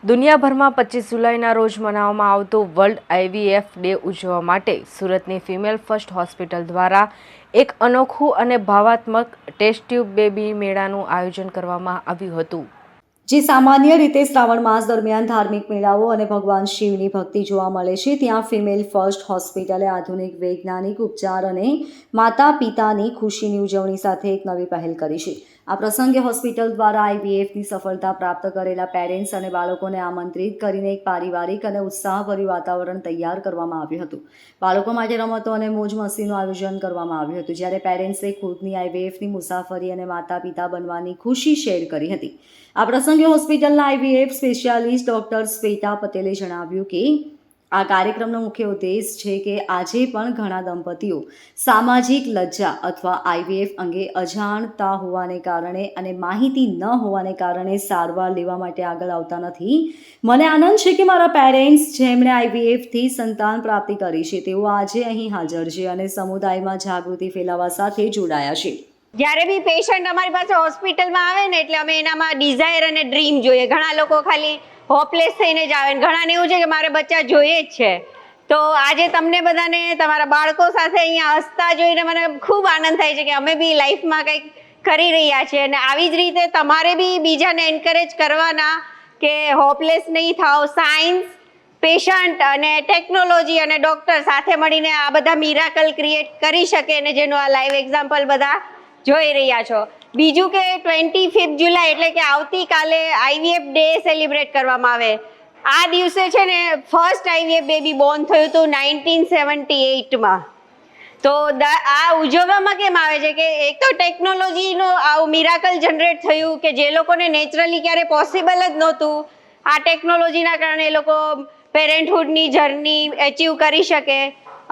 દુનિયાભરમાં 25 જુલાઈના રોજ મનાવવામાં આવતો વર્લ્ડ IVF ડે ઉજવવા માટે સુરતની ફિમેલ ફર્સ્ટ હોસ્પિટલ દ્વારા એક અનોખું અને ભાવાત્મક ટેસ્ટ ટ્યુબ બેબી મેળાનું આયોજન કરવામાં આવ્યું હતું, જે સામાન્ય રીતે શ્રાવણ માસ દરમિયાન ધાર્મિક મેળાઓ અને ભગવાન શિવની ભક્તિ જોવા મળે છે, ત્યાં ફિમેલ ફર્સ્ટ હોસ્પિટલે આધુનિક વૈજ્ઞાનિક ઉપચાર અને માતા પિતાની ખુશીની ઉજવણી સાથે એક નવી પહેલ કરી છે. આ પ્રસંગે હોસ્પિટલ દ્વારા IVFની સફળતા પ્રાપ્ત કરેલા પેરેન્ટ્સ અને બાળકોને આમંત્રિત કરીને એક પારિવારિક અને ઉત્સાહભર્યું વાતાવરણ તૈયાર કરવામાં આવ્યું હતું. બાળકો માટે રમતો અને મોજ મસ્તીનું આયોજન કરવામાં આવ્યું હતું, જ્યારે પેરેન્ટ્સે ખુદની IVFની મુસાફરી અને માતા પિતા બનવાની ખુશી શેર કરી હતી. આ પ્રસંગે હોસ્પિટલના IVF સ્પેશિયાલિસ્ટ ડૉક્ટર શ્વેતા પટેલે જણાવ્યું કે આ કાર્યક્રમનો મુખ્ય ઉદ્દેશ છે કે આજે પણ ઘણા દંપતીઓ સામાજિક લજ્જા અથવા IVF અંગે અજાણતા હોવાને કારણે અને માહિતી ન હોવાને કારણે સારવાર લેવા માટે આગળ આવતા નથી. મને આનંદ છે કે મારા પેરેન્ટ્સ જેમણે IVFથી સંતાન પ્રાપ્તિ કરી છે તેઓ આજે અહીં હાજર છે અને સમુદાયમાં જાગૃતિ ફેલાવવા સાથે જોડાયા છે. જ્યારે બી પેશન્ટ અમારી પાસે હોસ્પિટલમાં આવે ને એટલે અમે એનામાં ડિઝાયર અને ડ્રીમ જોઈએ. ઘણા લોકો ખાલી હોપલેસ થઈને જ આવે ને ઘણાને એવું છે કે મારે બચ્ચા જોઈએ જ છે. તો આજે તમને બધાને તમારા બાળકો સાથે અહીંયા હસતા જોઈને મને ખૂબ આનંદ થાય છે કે અમે બી લાઈફમાં કંઈક કરી રહ્યા છીએ અને આવી જ રીતે તમારે બી બીજાને એન્કરેજ કરવાના કે હોપલેસ નહીં થાવ. સાયન્સ, પેશન્ટ અને ટેકનોલોજી અને ડૉક્ટર સાથે મળીને આ બધા મિરાકલ ક્રિએટ કરી શકે અને જેનું આ લાઈવ એક્ઝામ્પલ બધા જોઈ રહ્યા છો. બીજું કે 25 જુલાઈ એટલે કે આવતીકાલે IVF ડે સેલિબ્રેટ કરવામાં આવે. આ દિવસે છે ને ફર્સ્ટ IVF બેબી બોર્ન થયું હતું 1978માં. તો આ ઉજવવામાં કેમ આવે છે કે એક તો ટેકનોલોજીનો આવું મિરાકલ જનરેટ થયું કે જે લોકોને નેચરલી ક્યારે પોસિબલ જ નહોતું, આ ટેકનોલોજીના કારણે એ લોકો પેરેન્ટહુડની જર્ની અચીવ કરી શકે.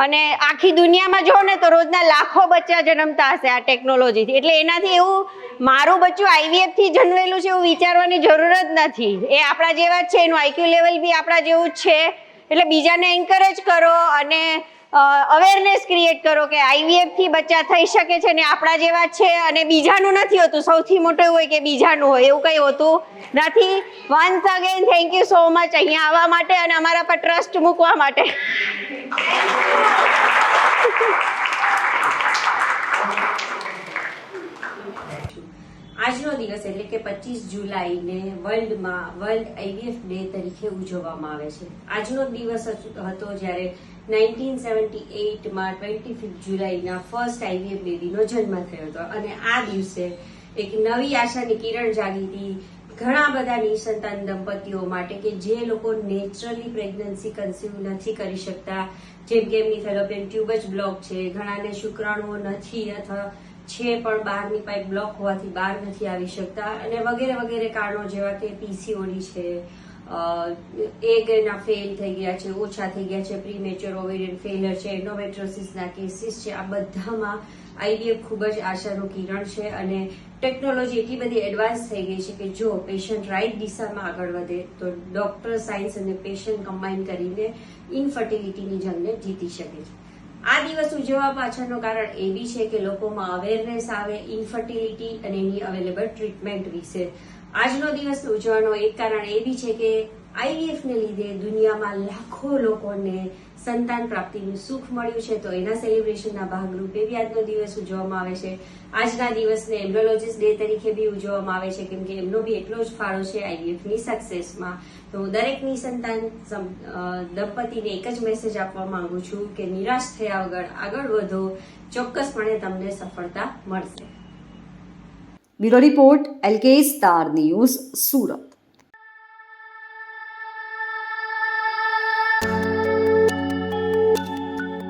અને આખી દુનિયામાં જો ને તો રોજના લાખો બચ્ચા જન્મતા હશે આ ટેકનોલોજીથી. એટલે એનાથી એવું મારું બચ્ચું IVFથી જન્મેલું છે એવું વિચારવાની જરૂર જ નથી. એ આપણા જેવા જ છે, એનું IQ લેવલ બી આપણા જેવું જ છે. એટલે બીજાને એન્કરેજ કરો અને અવેરનેસ ક્રિએટ કરો કે IVFથી બચ્ચા થઈ શકે છે ને આપણા જેવા જ છે અને બીજાનું નથી હોતું. સૌથી મોટું એવું હોય કે બીજાનું હોય, એવું કંઈ હોતું નથી. Once again thank you so much અહીંયા આવવા માટે અને અમારા પર ટ્રસ્ટ મૂકવા માટે. આજનો દિવસ એટલે કે 25 જુલાઈને વર્લ્ડ IVF ડે તરીકે ઉજવવામાં આવે છે. આજનો દિવસ હતો જ્યારે 1978માં 25 જુલાઈના ફર્સ્ટ IVF બેબીનો જન્મ થયો હતો અને આ દિવસે એક નવી આશાની કિરણ જાગી હતી ઘણા બધા નિસંતાન દંપતીઓ માટે કે જે લોકો નેચરલી પ્રેગ્નન્સી કન્સીવ નથી કરી શકતા, જેમ કે એમની ફેલોપિયન ટ્યુબ જ બ્લોક છે, ઘણાને શુક્રાણુઓ નથી અથવા છે પણ બહારની પાઇપ બ્લોક હોવાથી બહાર નથી આવી શકતા અને વગેરે વગેરે કારણો જેવા કે PCOD છે, એગના ફેલ થઈ ગયા છે, ઓછા થઈ ગયા છે, પ્રીમેચ્યોર ઓવેરિયન ફેલર છે, એન્ડોમેટ્રોસિસના કેસીસ છે. આ બધામાં IVF ખૂબ જ આશાનું કિરણ છે અને ટેકનોલોજી એટલી બધી એડવાન્સ થઈ ગઈ છે કે જો પેશન્ટ રાઈટ દિશામાં આગળ વધે તો ડોક્ટર, સાયન્સ અને પેશન્ટ કમ્બાઈન કરીને ઇનફર્ટિલિટીની જંગને જીતી શકે છે. આ દિવસ ઉજવવા પાછળનું કારણ એ બી છે કે લોકોમાં અવેરનેસ આવે ઇન્ફર્ટિલિટી અને એની અવેલેબલ ટ્રીટમેન્ટ વિશે. આજનો દિવસ ઉજવવાનો એક કારણ એ બી છે કે IVFને લીધે દુનિયામાં લાખો લોકોને સંતાન પ્રાપ્તિનું સુખ મળ્યું છે, તો એના સેલિબ્રેશનના ભાગરૂપે બી આજનો દિવસ ઉજવવામાં આવે છે. આજના દિવસને એમ્બ્રોલોજીસ્ટ ડે તરીકે બી ઉજવવામાં આવે છે કેમ કે એમનો બી એટલો જ ફાળો છે IVFની સક્સેસમાં. તો હું દરેક નિસંતાન દંપતીને એક જ મેસેજ આપવા માંગુ છું કે નિરાશ થયા વગર આગળ વધો, ચોક્કસપણે તમને સફળતા મળશે. Bureau report LK star news, Surat.